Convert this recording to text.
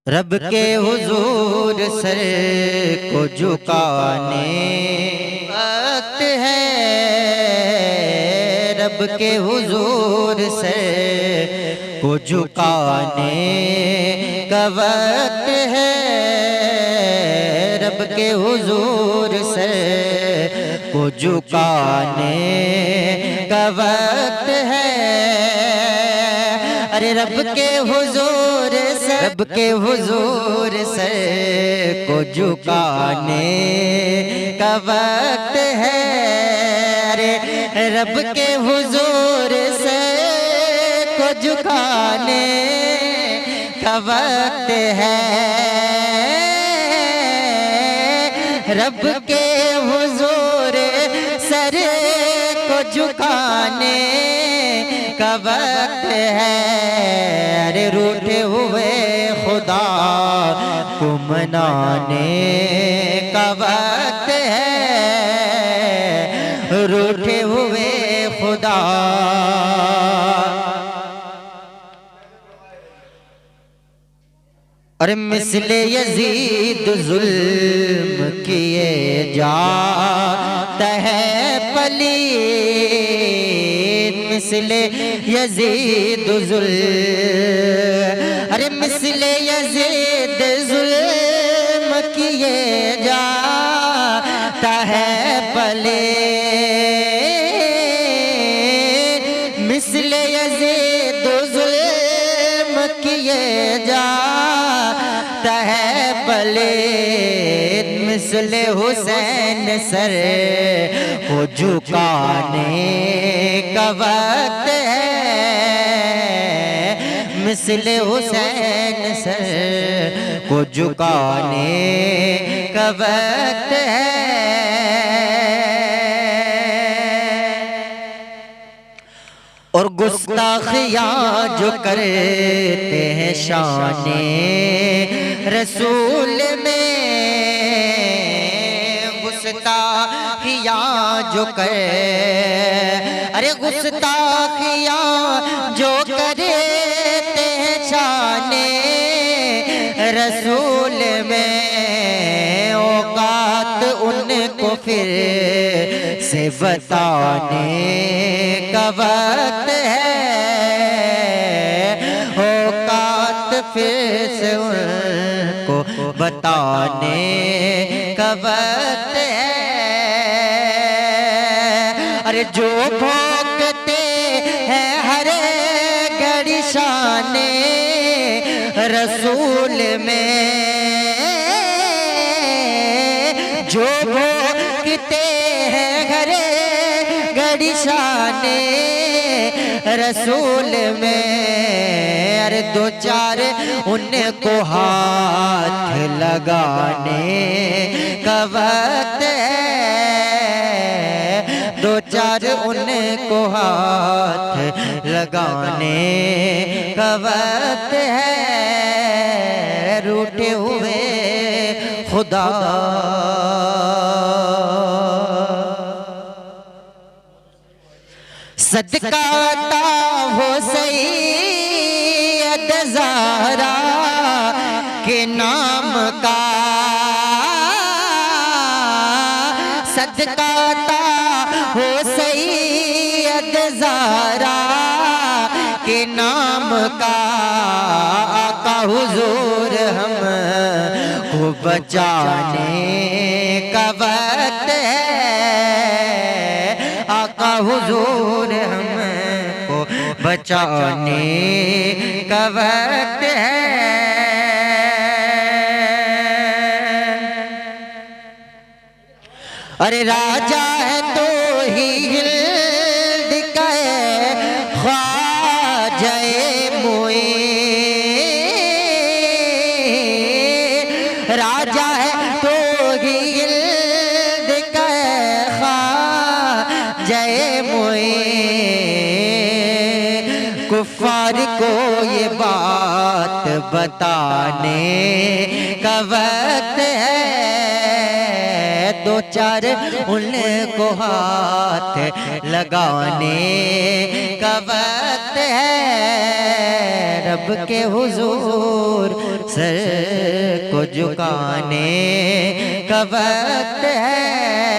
रब के हुजूर सर को झुकाने वक्त है। रब के हुजूर सर को झुकाने का वक्त है। रब के हुजूर सर को झुकाने का वक्त है। अरे रब के हुजूर से, रब के हुजूर से को झुकाने का वक्त है। अरे रब के हुजूर से को झुकाने का वक्त है। रब के हुजूर सर को झुकाने का वक्त है। अरे रूठे हुए खुदा को मनाने का वक्त है। रूठे हुए खुदा और मिसले यजीद जुल्म किए जाता है पलीद। मिसले यजीद जुल्म, अरे मिसले यजीद जुल्म किए जाता है पलीद। मिसले यजीद जुल्म किए जाता है पलीद। मिसले हुसैन सर को झुकाने का वक्त है। मिसले हुसैन सर को झुकाने का वक्त है। और गुस्ताखियाँ जो करते हैं शाने रसूल में, गुस्ताखियाँ जो करे, अरे गुस्ताखियाँ जो करते हैं शाने रसूल में, औकात उनको फिर से बताने का वक्त है। औकात फिर से उनको बताने का वक्त है। अरे जो भोंकते हैं हर घड़ी शाने रसूल में, जो भोंकते हैं हर घड़ी शाने रसूल में, अरे दो चार उनको हाथ लगाने का वक्त है। दो चार उनको हाथ लगाने का वक्त है। रूठे हुए खुदा सदका अता हो सैयद ज़हरा के नाम का, सदका अता हो सैयद ज़हरा के नाम का। आका हुजूर हम को बचाने का वक्त है। आका हुजूर हमको बचाने का वक्त है। अरे राजा है तो ही हिल्द का ख्वाजाए मुईन। राजा है तो ही हिल्द का ख्वाजाए मुईन। कुफ्फार को ये बात बताने का वक्त है। दो चार उनको हाथ लगाने का वक्त है। रब के हुजूर सर को झुकाने का वक्त है।